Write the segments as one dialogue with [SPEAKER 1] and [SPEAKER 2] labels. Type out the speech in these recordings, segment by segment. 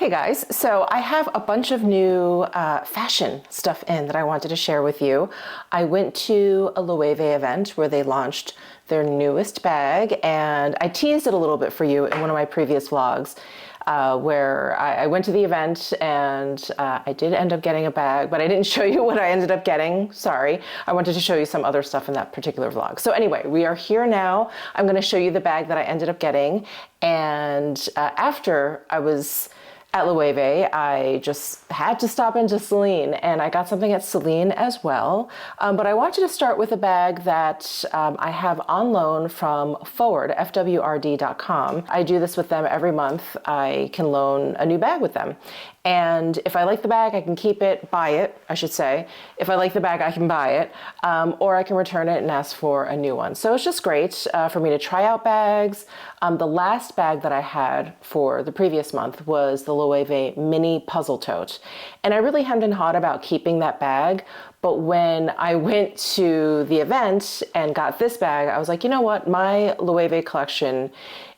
[SPEAKER 1] Hey guys, so I have a bunch of new fashion stuff in that I wanted to share with you. I went to a Loewe event where they launched their newest bag, and I teased it a little bit for you in one of my previous vlogs where I went to the event and I did end up getting a bag, but I didn't show you what I ended up getting. Sorry. I wanted to show you some other stuff in that particular vlog. So anyway, we are here now. I'm going to show you the bag that I ended up getting. And after I was at Loewe, I just had to stop into Celine, and I got something at Celine as well. But I wanted to start with a bag that I have on loan from Forward, FWRD.com. I do this with them every month. I can loan a new bag with them. And if I like the bag, I can keep it, buy it, I should say. If I like the bag, I can buy it, or I can return it and ask for a new one. So it's just great for me to try out bags. The last bag that I had for the previous month was the Loewe Mini Puzzle Tote. And I really hemmed and hawed about keeping that bag. But when I went to the event and got this bag, I was like, you know what? My Loewe collection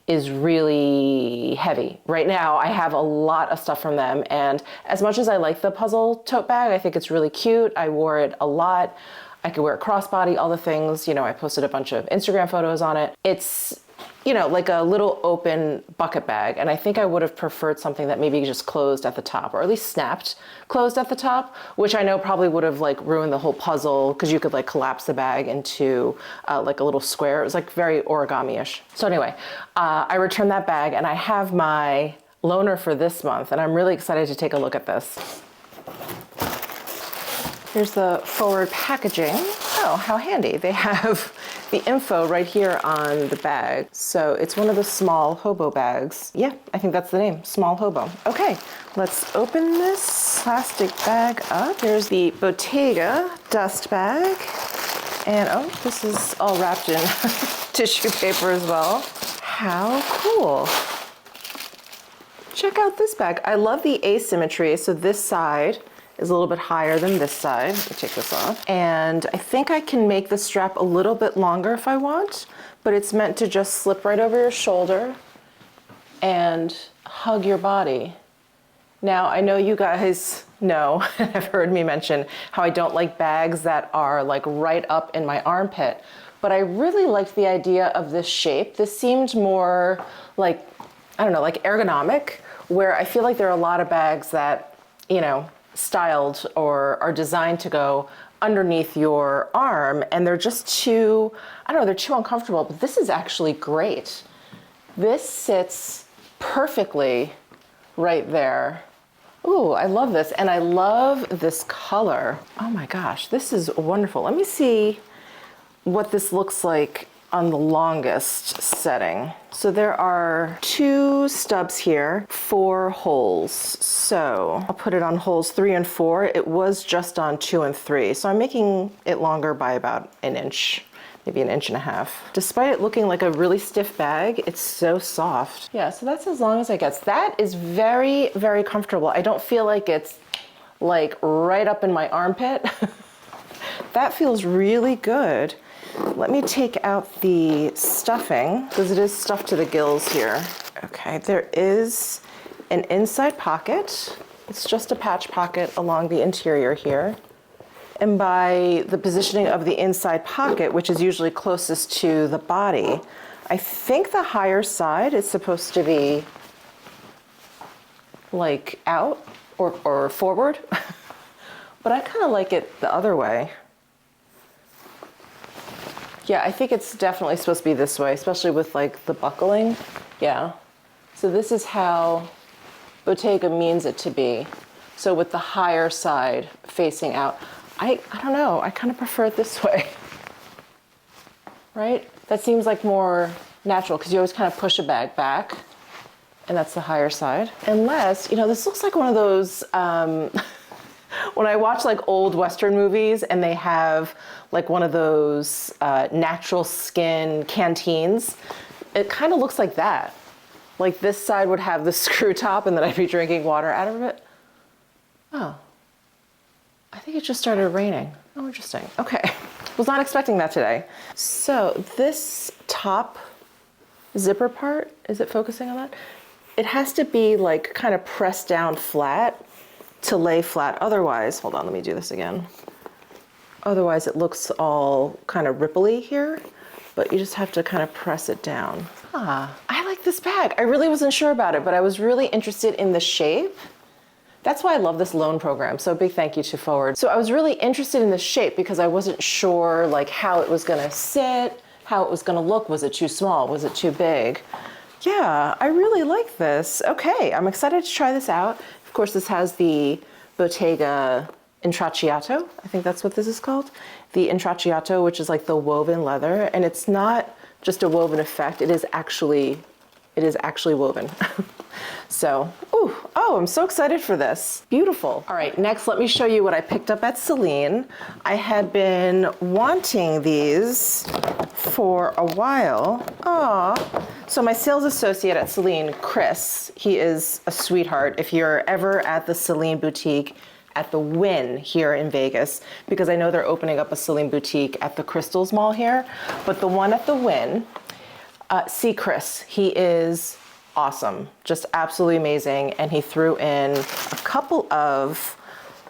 [SPEAKER 1] is really heavy. Right now, I have a lot of stuff from them. And as much as I like the puzzle tote bag, I think it's really cute. I wore it a lot. I could wear it crossbody, all the things. You know, I posted a bunch of Instagram photos on it. It's, you know, like a little open bucket bag. And I think I would have preferred something that maybe just closed at the top, or at least snapped closed at the top, which I know probably would have like ruined the whole puzzle, because you could like collapse the bag into like a little square. It was like very origami-ish. So anyway, I returned that bag, and I have my loaner for this month, and I'm really excited to take a look at this. Here's the Forward packaging. Oh, how handy. They have the info right here on the bag. So it's one of the small hobo bags. Yeah, I think that's the name, small hobo. Okay, let's open this plastic bag up. Here's the Bottega dust bag. And oh, this is all wrapped in tissue paper as well. How cool. Check out this bag. I love the asymmetry. So this side is a little bit higher than this side. Let me take this off. And I think I can make the strap a little bit longer if I want, but it's meant to just slip right over your shoulder and hug your body. Now, I know you guys know, have heard me mention how I don't like bags that are like right up in my armpit, but I really liked the idea of this shape. This seemed more like, I don't know, like ergonomic, where I feel like there are a lot of bags that, you know, styled or are designed to go underneath your arm, and they're just too, I don't know, they're too uncomfortable, but this is actually great. This sits perfectly right there. Ooh, I love this, and I love this color. Oh my gosh, this is wonderful. Let me see what this looks like on the longest setting. So there are 2 stubs here, 4 holes. So I'll put it on holes 3 and 4. It was just on 2 and 3. So I'm making it longer by about an inch, maybe an inch and a half. Despite it looking like a really stiff bag, it's so soft. Yeah, so that's as long as it gets. That is very, very comfortable. I don't feel like it's like right up in my armpit. That feels really good. Let me take out the stuffing, because it is stuffed to the gills here. Okay, there is an inside pocket. It's just a patch pocket along the interior here. And by the positioning of the inside pocket, which is usually closest to the body, I think the higher side is supposed to be like out or forward, but I kind of like it the other way. Yeah, I think it's definitely supposed to be this way, especially with like the buckling. Yeah. So this is how Bottega means it to be. So with the higher side facing out. I don't know, I kind of prefer it this way. Right? That seems like more natural, because you always kind of push a bag back, and that's the higher side. Unless, you know, this looks like one of those, when I watch like old Western movies and they have like one of those natural skin canteens, it kind of looks like that. Like this side would have the screw top, and then I'd be drinking water out of it. Oh, I think it just started raining. Oh, interesting. Okay, was not expecting that today. So this top zipper part, is it focusing on that? it has to be like kind of pressed down flat to lay flat. Otherwise, hold on, let me do this again. Otherwise it looks all kind of ripply here, but you just have to kind of press it down. I like this bag. I really wasn't sure about it, but I was really interested in the shape. That's why I love this loan program. So a big thank you to Forward. So I was really interested in the shape because I wasn't sure like how it was gonna sit, how it was gonna look. Was it too small? Was it too big? Yeah, I really like this. Okay, I'm excited to try this out. Of course, this has the Bottega Intracciato. I think that's what this is called. The Intracciato, which is like the woven leather, and it's not just a woven effect. It is actually woven. So, oh, I'm so excited for this. Beautiful. All right, next let me show you what I picked up at Celine. I had been wanting these for a while. So my sales associate at Celine, Chris, he is a sweetheart. If you're ever at the Celine boutique at the Wynn here in Vegas, because I know they're opening up a Celine boutique at the Crystals Mall here, but the one at the Wynn, see Chris. He is awesome, just absolutely amazing. And he threw in a couple of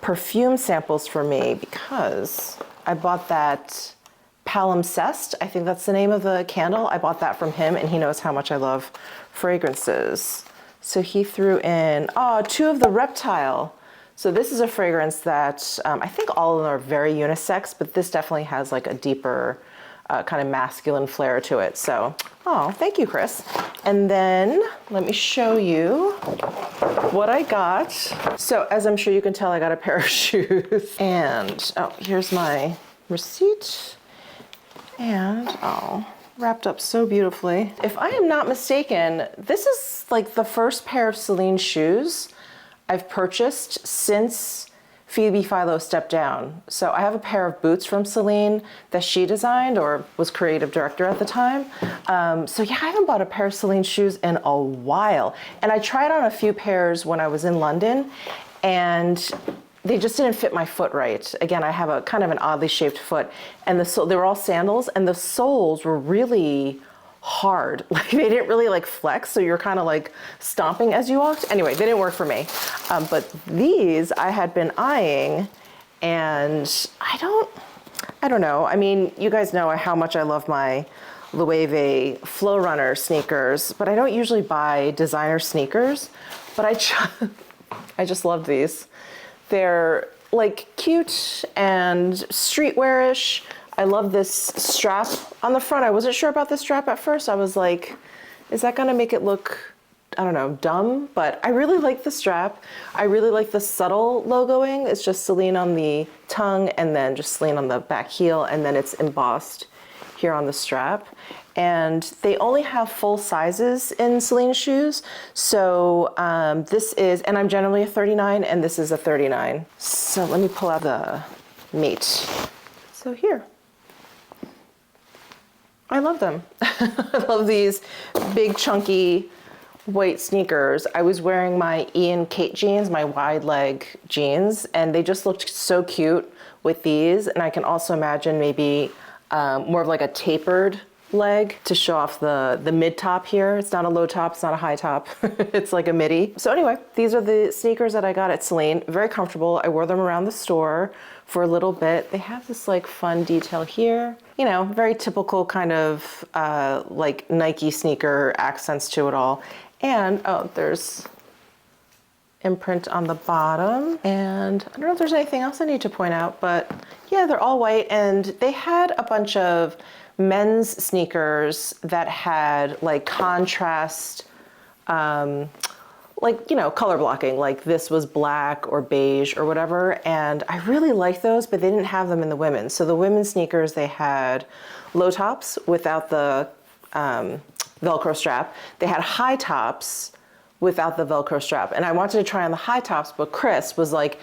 [SPEAKER 1] perfume samples for me because I bought that Palimpsest. I think that's the name of the candle. I bought that from him, and he knows how much I love fragrances. So he threw in, 2 of the Reptile. So this is a fragrance that I think all of them are very unisex, but this definitely has like a deeper kind of masculine flair to it. So, thank you, Chris. And then let me show you what I got. So as I'm sure you can tell, I got a pair of shoes. And, here's my receipt. And, wrapped up so beautifully. If I am not mistaken, this is like the first pair of Celine shoes I've purchased since Phoebe Philo stepped down. So I have a pair of boots from Celine that she designed or was creative director at the time. So yeah, I haven't bought a pair of Celine shoes in a while. And I tried on a few pairs when I was in London, and they just didn't fit my foot right. Again, I have a kind of an oddly shaped foot, and they were all sandals, and the soles were really hard. Like they didn't really like flex, so you're kind of like stomping as you walked. Anyway, they didn't work for me. But these I had been eyeing, and I don't know. I mean, you guys know how much I love my Loewe Flow Runner sneakers, but I don't usually buy designer sneakers, but I just love these. They're like cute and streetwear-ish. I love this strap on the front. I wasn't sure about this strap at first. I was like, is that gonna make it look, I don't know, dumb? But I really like the strap. I really like the subtle logoing. It's just Celine on the tongue and then just Celine on the back heel, and then it's embossed here on the strap. And they only have full sizes in Celine shoes. So this is, and I'm generally a 39, and this is a 39. So let me pull out the mate. So here. I love them. I love these big chunky white sneakers. I was wearing my Ian Kate jeans, my wide leg jeans, and they just looked so cute with these. And I can also imagine maybe more of like a tapered leg to show off the mid top here. It's not a low top, it's not a high top. It's like a midi. So anyway, these are the sneakers that I got at Celine. Very comfortable. I wore them around the store for a little bit. They have this like fun detail here. You know, very typical kind of like Nike sneaker accents to it all. And there's imprint on the bottom. And I don't know if there's anything else I need to point out, but yeah, they're all white. And they had a bunch of men's sneakers that had like contrast, like, you know, color blocking, like this was black or beige or whatever. And I really liked those, but they didn't have them in the women's. So the women's sneakers, they had low tops without the Velcro strap. They had high tops without the Velcro strap. And I wanted to try on the high tops, but Chris was like,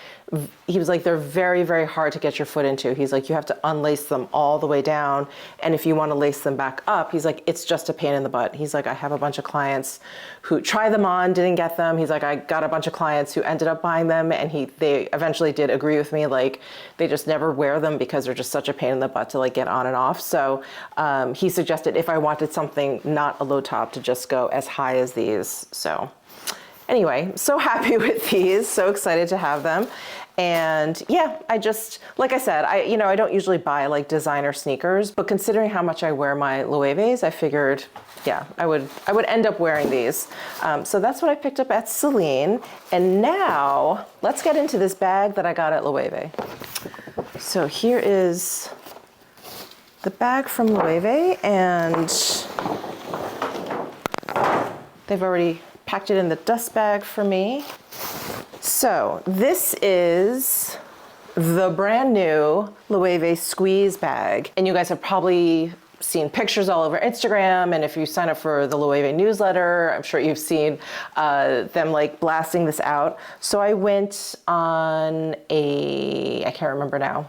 [SPEAKER 1] they're very, very hard to get your foot into. He's like, you have to unlace them all the way down. And if you want to lace them back up, he's like, it's just a pain in the butt. He's like, I have a bunch of clients who tried them on, didn't get them. He's like, I got a bunch of clients who ended up buying them, and they eventually did agree with me. Like, they just never wear them because they're just such a pain in the butt to like get on and off. So he suggested if I wanted something not a low top to just go as high as these. So Anyway, so happy with these, so excited to have them. And yeah, I just, like I said, I don't usually buy like designer sneakers, but considering how much I wear my Loewe's, I figured, yeah, I would end up wearing these. So that's what I picked up at Celine. And now let's get into this bag that I got at Loewe. So here is the bag from Loewe, and they've already packed it in the dust bag for me. So this is the brand new Loewe Squeeze Bag. And you guys have probably seen pictures all over Instagram. And if you sign up for the Loewe newsletter, I'm sure you've seen them like blasting this out. So I went on I can't remember now.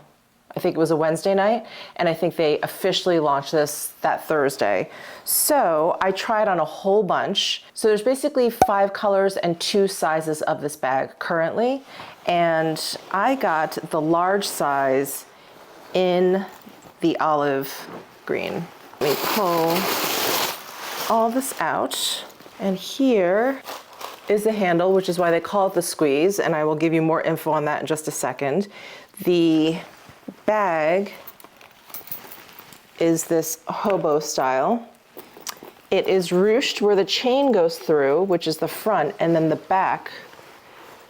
[SPEAKER 1] I think it was a Wednesday night, and I think they officially launched this that Thursday. So I tried on a whole bunch. So there's basically 5 colors and 2 sizes of this bag currently. And I got the large size in the olive green. Let me pull all this out. And here is the handle, which is why they call it the squeeze. And I will give you more info on that in just a second. The bag is this hobo style. It is ruched where the chain goes through, which is the front, and then the back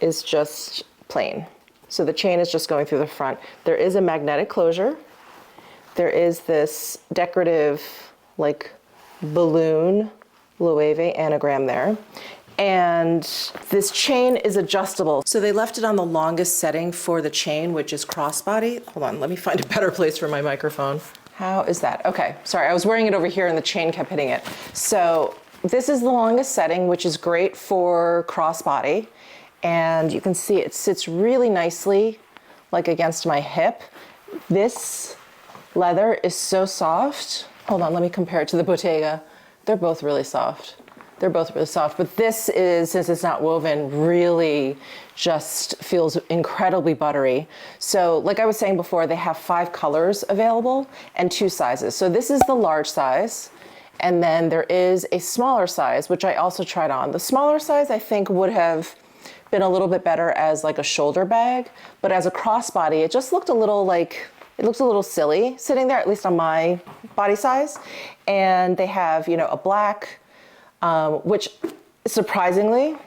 [SPEAKER 1] is just plain. So the chain is just going through the front. There is a magnetic closure. There is this decorative like balloon Loewe anagram there. And this chain is adjustable. So they left it on the longest setting for the chain, which is crossbody. Hold on, let me find a better place for my microphone. How is that? Okay, sorry, I was wearing it over here and the chain kept hitting it. So this is the longest setting, which is great for crossbody. And you can see it sits really nicely, like against my hip. This leather is so soft. Hold on, let me compare it to the Bottega. They're both really soft. They're both really soft, but this is, since it's not woven, really just feels incredibly buttery. So like I was saying before, they have 5 colors available and 2 sizes. So this is the large size, and then there is a smaller size, which I also tried on. The smaller size I think would have been a little bit better as like a shoulder bag, but as a crossbody, it just looked a little like, it looks a little silly sitting there, at least on my body size. And they have, a black, which surprisingly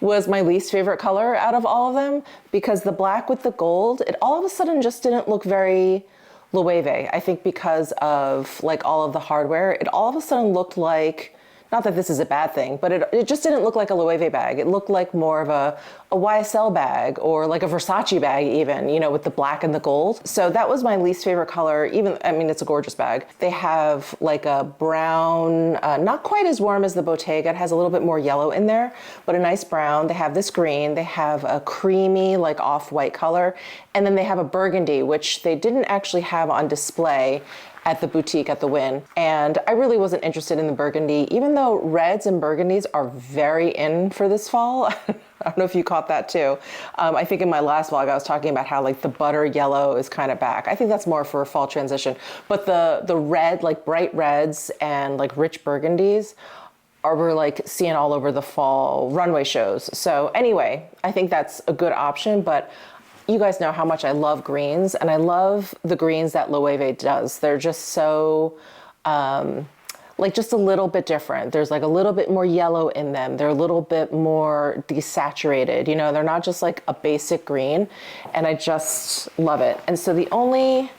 [SPEAKER 1] was my least favorite color out of all of them, because the black with the gold, it all of a sudden just didn't look very Loewe. I think because of like all of the hardware, it all of a sudden looked like, not that this is a bad thing, but it just didn't look like a Loewe bag. It looked like more of a YSL bag or like a Versace bag even, with the black and the gold. So that was my least favorite color. It's a gorgeous bag. They have like a brown, not quite as warm as the Bottega. It has a little bit more yellow in there, but a nice brown. They have this green. They have a creamy, like off-white color. And then they have a burgundy, which they didn't actually have on display at the boutique at the Wynn. And I really wasn't interested in the burgundy, even though reds and burgundies are very in for this fall. I don't know if you caught that too. I think in my last vlog, I was talking about how like the butter yellow is kind of back. I think that's more for a fall transition. But the red, like bright reds and like rich burgundies we're like seeing all over the fall runway shows. So anyway, I think that's a good option, but you guys know how much I love greens, and I love the greens that Loewe does. They're just so, like just a little bit different. There's like a little bit more yellow in them. They're a little bit more desaturated. They're not just like a basic green, and I just love it. And so the only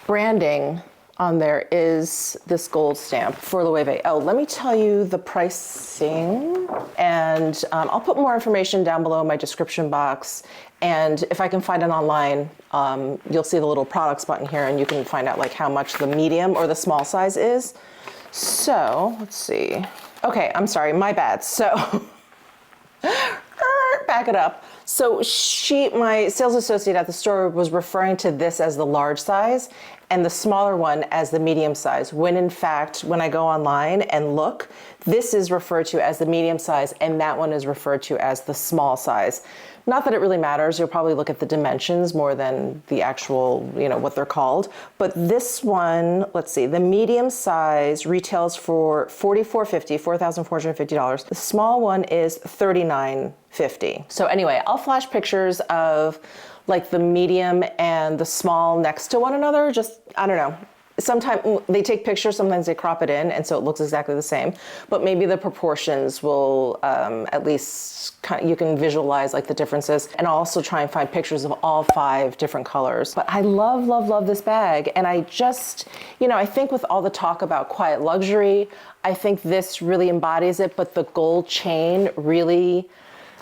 [SPEAKER 1] branding on there is this gold stamp for Loewe. Oh, let me tell you the pricing, and I'll put more information down below in my description box. And if I can find it online, you'll see the little products button here, and you can find out like how much the medium or the small size is. So let's see. Okay, I'm sorry, my bad. So back it up. So my sales associate at the store was referring to this as the large size, and the smaller one as the medium size, when in fact, when I go online and look, this is referred to as the medium size and that one is referred to as the small size. Not that it really matters. You'll probably look at the dimensions more than the actual, you know, what they're called. But this one, let's see, the medium size retails for $4,450. The small one is $39.50. So anyway, I'll flash pictures of like the medium and the small next to one another. Just, I don't know. Sometimes they take pictures, sometimes they crop it in, and so it looks exactly the same. But maybe the proportions will at least you can visualize like the differences. And I'll also try and find pictures of all 5 different colors. But I love, love, love this bag. And I just, you know, I think with all the talk about quiet luxury, I think this really embodies it. But the gold chain really,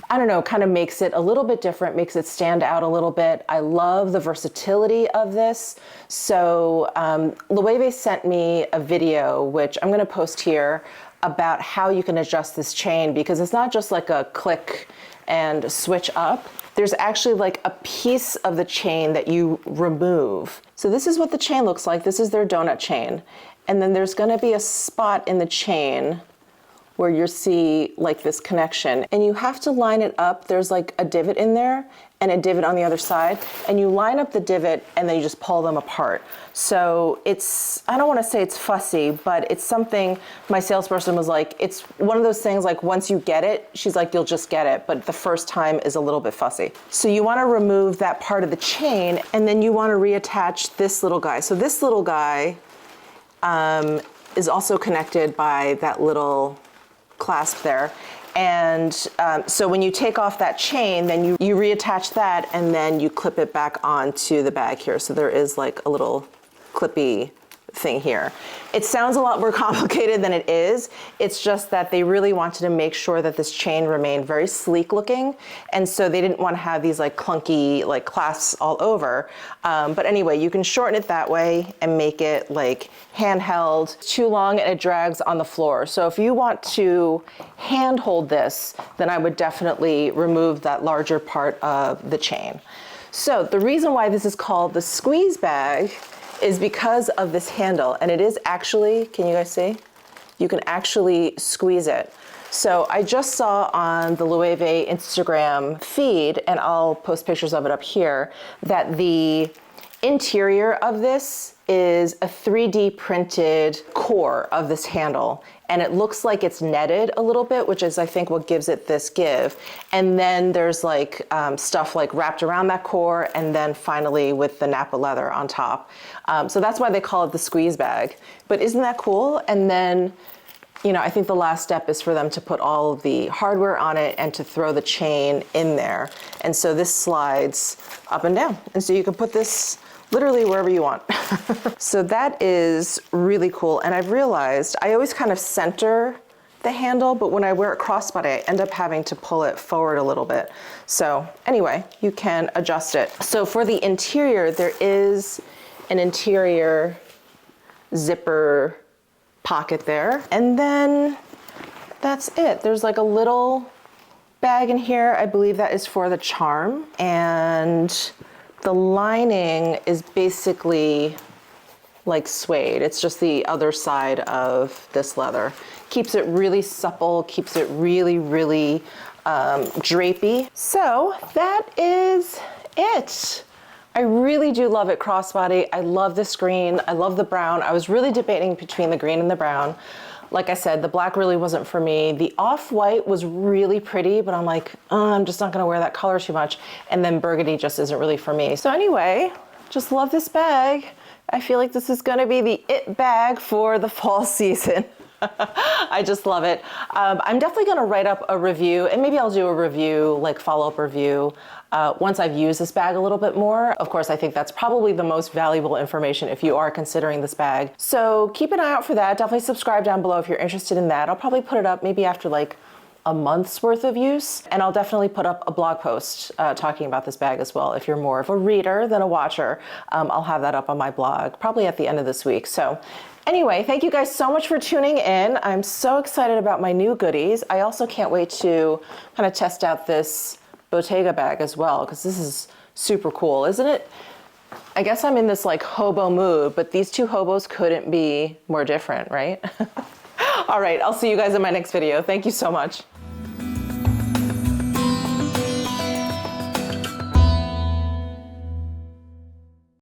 [SPEAKER 1] I don't know, kind of makes it a little bit different, makes it stand out a little bit. I love the versatility of this. So Loewe sent me a video, which I'm gonna post here, about how you can adjust this chain, because it's not just like a click and switch up. There's actually like a piece of the chain that you remove. So this is what the chain looks like. This is their donut chain. And then there's gonna be a spot in the chain where you see like this connection, and you have to line it up. There's like a divot in there and a divot on the other side, and you line up the divot and then you just pull them apart. So it's, I don't want to say it's fussy, but it's something my salesperson was like, it's one of those things like once you get it, she's like, you'll just get it, but the first time is a little bit fussy. So you want to remove that part of the chain, and then you want to reattach this little guy. So this little guy is also connected by that little clasp there. And so when you take off that chain, then you reattach that, and then you clip it back onto the bag here. So there is like a little clippy thing here. It sounds a lot more complicated than it is. It's just that they really wanted to make sure that this chain remained very sleek looking. And so they didn't want to have these like clunky like clasps all over. But anyway, you can shorten it that way and make it like handheld. It's too long and it drags on the floor. So if you want to hand hold this, then I would definitely remove that larger part of the chain. So the reason why this is called the squeeze bag is because of this handle, and it is actually, can you guys see? You can actually squeeze it. So I just saw on the Loewe Instagram feed, and I'll post pictures of it up here, that the interior of this is a 3D printed core of this handle. And it looks like it's netted a little bit, which is I think what gives it this give. And then there's like stuff like wrapped around that core, and then finally with the Napa leather on top. So that's why they call it the squeeze bag. But isn't that cool? And then, you know, I think the last step is for them to put all of the hardware on it and to throw the chain in there. And so this slides up and down. And so you can put this literally wherever you want. So that is really cool. And I've realized I always kind of center the handle, but when I wear it crossbody, I end up having to pull it forward a little bit. So anyway, you can adjust it. So for the interior, there is an interior zipper pocket there. And then that's it. There's like a little bag in here. I believe that is for the charm. And the lining is basically like suede. It's just the other side of this leather. Keeps it really supple, keeps it really, really drapey. So that is it. I really do love it crossbody. I love this green. I love the brown. I was really debating between the green and the brown. Like I said, the black really wasn't for me. The off-white was really pretty, but I'm like, oh, I'm just not gonna wear that color too much. And then burgundy just isn't really for me. So anyway, just love this bag. I feel like this is gonna be the it bag for the fall season. I just love it. I'm definitely gonna write up a review, and maybe I'll do a review, like follow-up review, once I've used this bag a little bit more. Of course, I think that's probably the most valuable information if you are considering this bag. So keep an eye out for that. Definitely subscribe down below if you're interested in that. I'll probably put it up maybe after like a month's worth of use. And I'll definitely put up a blog post talking about this bag as well. If you're more of a reader than a watcher, I'll have that up on my blog probably at the end of this week. So anyway, thank you guys so much for tuning in. I'm so excited about my new goodies. I also can't wait to kind of test out this Bottega bag as well, because this is super cool, isn't it? I guess I'm in this like hobo mood, but these two hobos couldn't be more different, right? All right, I'll see you guys in my next video. Thank you so much.